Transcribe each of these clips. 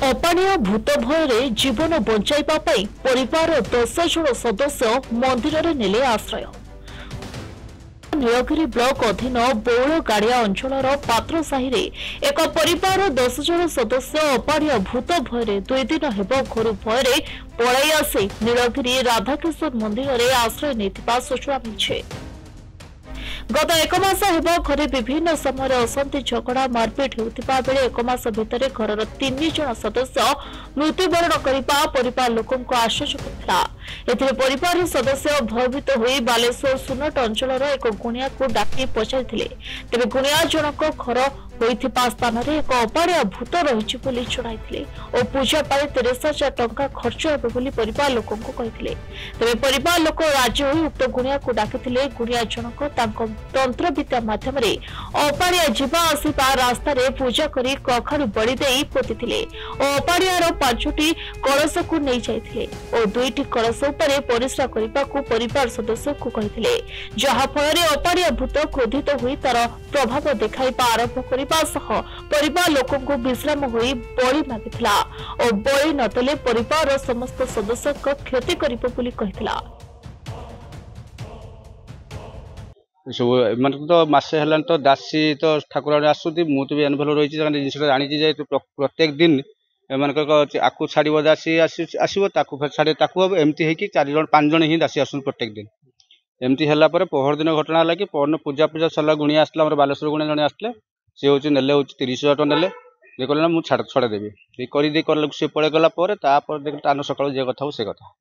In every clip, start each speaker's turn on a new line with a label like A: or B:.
A: अपाणिया भूत भय जीवन बचाइबा परिवार 10 जन सदस्य मंदिर में नेले आश्रय। नीलगिरी ब्लॉक अधीन बौल गाड़िया अंचल पात्रसाही एक परिवार 10 जन सदस्य अपाणिया भूत भय 2 दिन हेब घर भय पलाई आसी नीलगिरी राधाकिशोर मंदिर में आश्रय नहीं सूचना मिली। गत एक मास हेब घरे विभिन्न समय अशांति झगड़ा मारपिट होता बेले एक मास भितर घर 3 जन सदस्य मृत्युवरण करने परिवार लोकों को आश्चर्य करता। परिवार सदस्य भयभीत हो बालेश्वर सुनट अंचल एक गुणिया को डाकी पचारि तेज गुणिया जनक घर होइथिबा स्थान रे एक अपाणिया भूत रही जणाई और पूजा पाई 13,000 टंका खर्च हेबे बोली परिवार लोकों को कहिथिले। तेज परिवार लोक राज्य हो उक्त गुणिया को डाकिथिले। गुणिया जनक तांको तंत्र विद्या माध्यम अपाणिया जीवा आसिबा रास्ता रे पूजा करी कखाड़ू बड़ी देई पोतिथिले और अपाणियार 5टी कलश को नहीं जाइथिले और 2टी कलश उपरे परिश्रा करिबा को परिवार सदस्य को कहिथिले, जहा फल अपाणिया भूत क्रोधित होई तार प्रभाव देखाइबा आरंभ करिबा सह परिवार लोकों को विश्राम होई बळी मागिथिला और बळी नतले परिवार समस्त सदस्य को क्षति करिबो बोली कहिथिला।
B: सब मतलब तो मसे हेलान तो दासी तो ठाकुर आसुदी मु तो भी अनुभव रही जिन जानी जाए प्रत्येक दिन आकु छाड़ दासी आसो फिर छाड़े हम एमती है 4 जन 5 जन ही दासी आस प्रत्येक दिन एमती है पहर दिन घटना है कि पहर पूजा पूजा सरला गुणिया आसला बालेश्वर गुणिया जन आसले सी हूँ नेले 30,000 टका नेले ये कहले मुझे छड़ेदेवी ये करदे कल सी पड़े गला देख आन सका जे कथा से कथा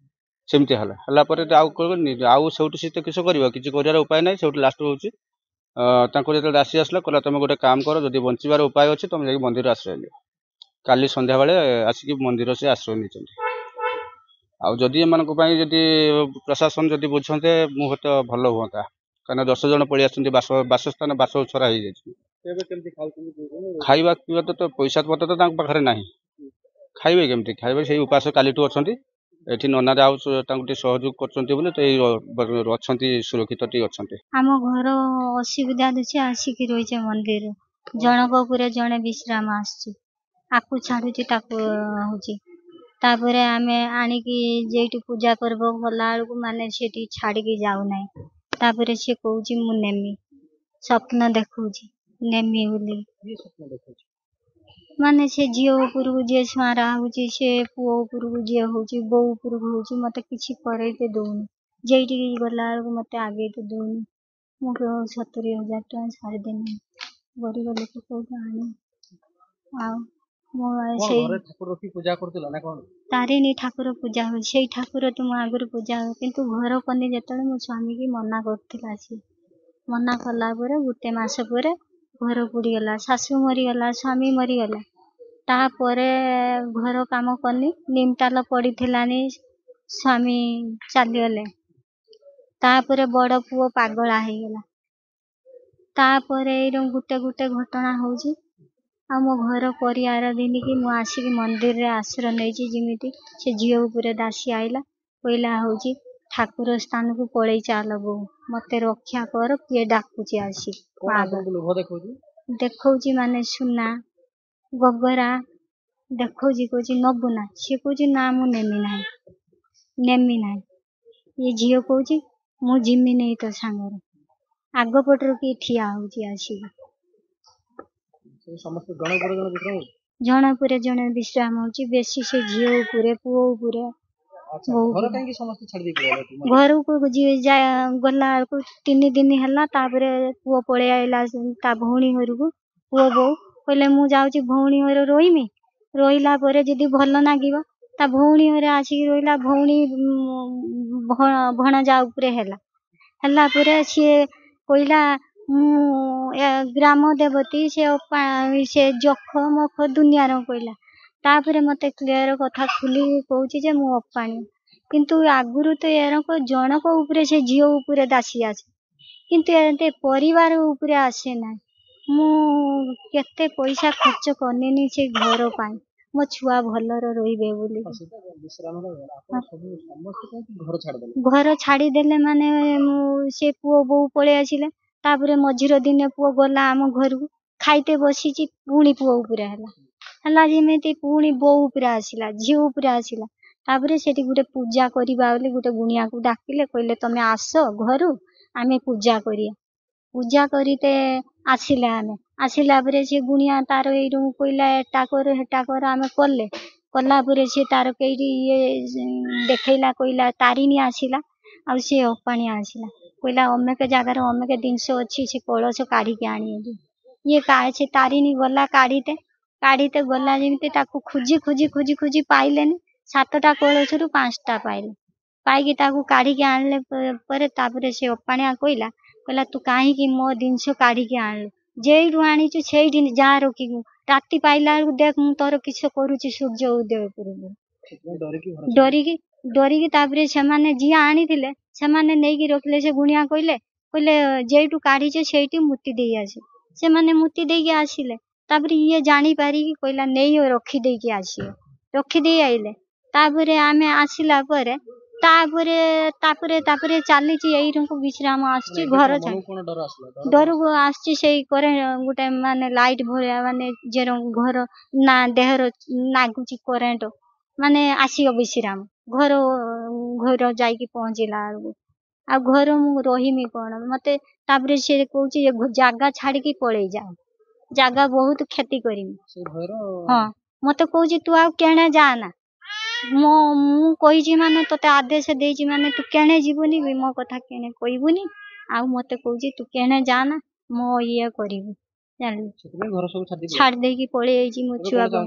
B: सेमती आउ से किस कर किसी कर उपाय ना से लास्ट हूँ जो दासी आसला कहला तुम गोटे काम कर जब बचार उपाय अच्छे तुम जा मंदिर आश्रय लियो। काली संध्या बेले आसिक मंदिर से आश्रय नहीं आदि एम प्रशासन जदि बुझते मुझे तो भल हुआ कहीं 10 जन पड़ी आसस्थान बास छरा हो खाଇବା पीवा तो पैसा पत्र तो पाखे ना खाइबे केमती खाइबे से उपास काली अच्छा ये नना जाऊ सहयोग कर सुरक्षित अच्छा
C: आम घर असुविधा दूसरी आसिक रही मंदिर जनक पूरे जड़े विश्राम आकु छाड़ू हूँ आम आणिकी जेठी पूजा करब गला बेलू माने से छाड़ी जाऊना तापर सी कौच मु नेमी स्वप्न देखा नेमी बोली माने से झी उपर को जी छुआरा हो पुओ उपर को जी हूँ बो उपर को हूँ मत कि करते दौनी जेठी गला बेलू मत आगे तो दौनी मुझे 70,000 टका छाड़देनी गरीब लोक कौन तारिणी ठाकुर पूजा हो से ठाकुर तुम आगुरी पूजा हो किंतु घर कनी जो मो स्वामी की मना करथिला सी मना कला गोटे मास पर घर पुड़ीगला शाशु मरीगला स्वामी मरीगला तापरे घर काम कनी निमटाल पड़ीलानी स्वामी चलीगले तापरे बड़ पुओ पागला होगला तापरे गोटे गोटे घटना होची आ मो घर परिवार दिन की मु आसिक मंदिर रे आश्रय नहीं जमी से झील उपर दासी आईला कहला हूँ ठाकुर स्थान को पड़े चल बो मत रक्षा कर किए डाकुची आसी देखा माने सुना गगरा देखा कौच नबुना सी कौच ना मु नेमी ना ये झील कौच मु जिमी नहीं तो सांगर आगपटर किए ठिया हूँ आसिक जन पर जड़े विश्राम हो बेसी से झील उपरे पुओ उपरे घर को गला 3 दिन है पुओ पलि आईला भौणी घर को पुओ बो कहले मु जाऊँ भौणी घर रही रहा जदि भल लगे ता भौणी घर आसिक रहा भौणी भणजा उपरे है सी कहला ग्राम देवती से जख मख दुनिया कहला तापर मत क्लीयर कथा खुली कहूँ मु अपाणी किंतु आगुरी तो एरक जनक उपरे से झील उपरे दासी आसे किंतु ए परिवार उपरे आसे ना मु केते पैसा खर्च करनी से घर पाई मो छुआ भलर रही बोली घर छाड़देले माने से पुओ बो पलि आसिले तापर मझीर दिन पुओ गला आम घर को खाइते बसी पुणी पुओ उपरे है ହେଲା ଯେମିତି ପୁଣି ବୋଉ ଉପରେ ଆସିଲା, ଝିଅ ଉପରେ ଆସିଲା। ତାପରେ ସେଠି ଗୋଟେ ପୂଜା କରିବା ବୋଲି ଗୋଟେ ଗୁଣିଆକୁ ଡାକିଲେ, କହିଲେ ତମେ ଆସ ଘରୁ ଆମେ ପୂଜା କରିବା। ପୂଜା କରିତେ ଆସିଲେ ଆମେ, ଆସିଲା ପରେ ସେ ଗୁଣିଆ ତାର ଏଇଠୁ କହିଲା ଏଟା କର ହେଟା କର, ଆମେ କଲେ। କଲା ପରେ ସେ ତାର କେଇଠି ଇଏ ଦେଖେଇଲା, କହିଲା ତାରିଣୀ ଆସିଲା ଆଉ ସେ ଅପାଣି ଆସିଲା, କହିଲା ଅନେକ ଜାଗାରେ ଅନେକ ଜିନିଷ ଅଛି, ସେ କଳସ କାଢିକି ଆଣିବେ। ଇଏ ସେ ତାରିଣୀ ଗଲା କାଢିତେ ଗଲା ଯେମିତି ତାକୁ ଖୋଜି ଖୋଜି ଖୋଜି ଖୋଜି ପାଇଲେନି। 7ଟା କଳସରୁ 5ଟା ପାଇକି ତାକୁ କାଢିକି ଆଣିଲେ ପରେ ତାପରେ ସେ ଅପାଣିଆ କହିଲା ତୁ କାହିଁକି ମୋ ଜିନିଷ କାଢିକି ଆଣିଲୁ? ଯେଇଠୁ ଆଣିଛୁ ସେଇଠି ଯା ରଖିବୁ, ରାତି ପାଇଲା ବେଳକୁ ଦେଖ ମୁଁ ତୋର କିସ କରୁଛି ସୂର୍ଯ୍ୟ ଉଦୟ ପୂର୍ବରୁ। ଡରିକି ତାପରେ ସେମାନେ ଯିଏ ଆଣିଥିଲେ ସେମାନେ ନେଇକି ରଖିଲେ। ସେ ଗୁଣିଆ କହିଲେ ଯେଇଠୁ କାଢିଛ ସେଇଠି ମୁତି ଦେଇ ଆସ। ସେମାନେ ମୁତି ଦେଇକି ଆସିଲେ। ତାପରେ ଇଏ ଜାଣିପାରିକି କହିଲା ନେଇ ରଖିଦେଇକି ଆସିବ, ରଖିଦେଇ ଆଇଲେ। ତାପରେ ଆମେ ଆସିଲା ପରେ ତାପରେ ଚାଲିଛି ଏଇଠୁ ବିଶ୍ରାମ ଆସୁଛି ଘର ଡରକୁ ଆସୁଛି। ସେଇ ଗୋଟେ ମାନେ ଲାଇଟ୍ ଭଳିଆ ମାନେ ଘର ନା ଦେହର ନାଗୁଛି କରେଣ୍ଟ, ମାନେ ଆସିବ ବିଶ୍ରାମ ଘର ଯାଇକି ପହଞ୍ଚିଲା ବେଳକୁ। ଆଉ ଘର ମୁଁ ରହିମି କଣ? ମତେ ତାପରେ ସେ କହୁଛି ଜାଗା ଛାଡିକି ପଳେଇ ଯା, ଜାଗା ବହୁତ କ୍ଷତି କରିମି। ହଁ ମତେ କହୁଛି ତୁ ଆଉ କେଣେ ଯାଆନା, ମୁଁ କହିଛି ମାନେ ତତେ ଆଦେଶ ଦେଇଛି ମାନେ ତୁ କେଣେ ଯିବୁନି, ମୋ କଥା କେଣେ କହିବୁନି। ଆଉ ମତେ କହୁଛି ତୁ କେଣେ ଯାଆନା, ମୋ ଇଏ କରିବୁ। ଜାଣିଲୁ ଛାଡି ଦେଇକି ପଳେଇ ଯାଇଛି ମୋ ଛୁଆକୁ।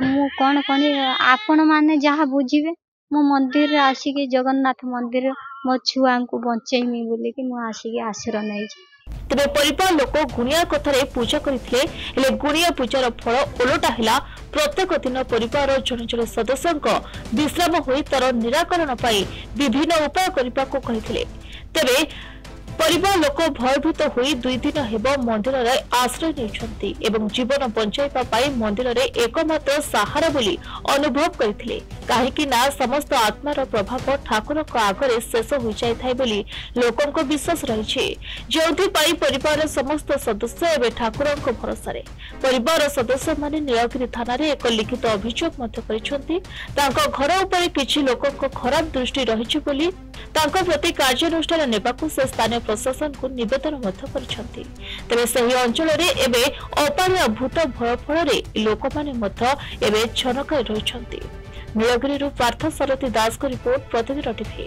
C: ମୁଁ କଣ କଣି ଆପଣ ମାନେ ଯାହା ବୁଝିବେ। ମୁଁ ମନ୍ଦିରରେ ଆସିକି ଜଗନ୍ନାଥ ମନ୍ଦିର ମୋ ଛୁଆଙ୍କୁ ବଞ୍ଚେଇମି ବୋଲିକି ମୁଁ ଆସିକି ଆଶ୍ରୟ ନେଇଛି।
A: ତେବେ ପରିବାର ଲୋକ ଗୁଣିଆ କଥାରେ ପୂଜା କରିଥିଲେ, ହେଲେ ଗୁଣିଆ ପୂଜାର ଫଳ ଓଲଟା ହେଲା। ପ୍ରତ୍ୟେକ ଦିନ ପରିବାର ଜଣେ ଜଣେ ସଦସ୍ୟଙ୍କ ବିଶ୍ରାମ ହୋଇ ତାର ନିରାକରଣ ପାଇଁ ବିଭିନ୍ନ ଉପାୟ କରିବାକୁ କହିଥିଲେ। ତେବେ ପରିବାର ଲୋକ ଭୟଭୀତ ହୋଇ 2 ଦିନ ହେବ ମନ୍ଦିରରେ ଆଶ୍ରୟ ନେଇଛନ୍ତି ଏବଂ ଜୀବନ ବଞ୍ଚାଇବା ପାଇଁ ମନ୍ଦିରରେ ଏକମାତ୍ର ସାହାରା ବୋଲି ଅନୁଭବ କରିଥିଲେ। କାହିଁକି ନା ସମସ୍ତ ଆତ୍ମାର ପ୍ରଭାବ ଠାକୁରଙ୍କ ଆଗରେ ଶେଷ ହୋଇଯାଇଥାଏ ବୋଲି ଲୋକଙ୍କ ବିଶ୍ୱାସ ରହିଛି, ଯେଉଁଥିପାଇଁ ପରିବାରର ସମସ୍ତ ସଦସ୍ୟ ଏବେ ଠାକୁରଙ୍କ ଭରସାରେ। ପରିବାର ସଦସ୍ୟମାନେ ନୀଳଗିରି ଥାନାରେ ଏକ ଲିଖିତ ଅଭିଯୋଗ ମଧ୍ୟ କରିଛନ୍ତି। ତାଙ୍କ ଘର ଉପରେ କିଛି ଲୋକଙ୍କ ଖରାପ ଦୃଷ୍ଟି ରହିଛି ବୋଲି ତାଙ୍କ ପ୍ରତି କାର୍ଯ୍ୟାନୁଷ୍ଠାନ ନେବାକୁ ସେ ସ୍ଥାନୀୟ ପ୍ରଶାସନକୁ ନିବେଦନ ମଧ୍ୟ କରିଛନ୍ତି। ତେବେ ସେହି ଅଞ୍ଚଳରେ ଏବେ ଅପାଣିଆ ଭୂତ ଭୟ ଫଳରେ ଲୋକମାନେ ମଧ୍ୟ ଏବେ ଛନକାରେ ରହିଛନ୍ତି। ନୀଳଗିରିରୁ ପାର୍ଥ ସାରଥୀ ଦାସଙ୍କ ରିପୋର୍ଟ, ପ୍ରତିଦିନ ଟିଭି।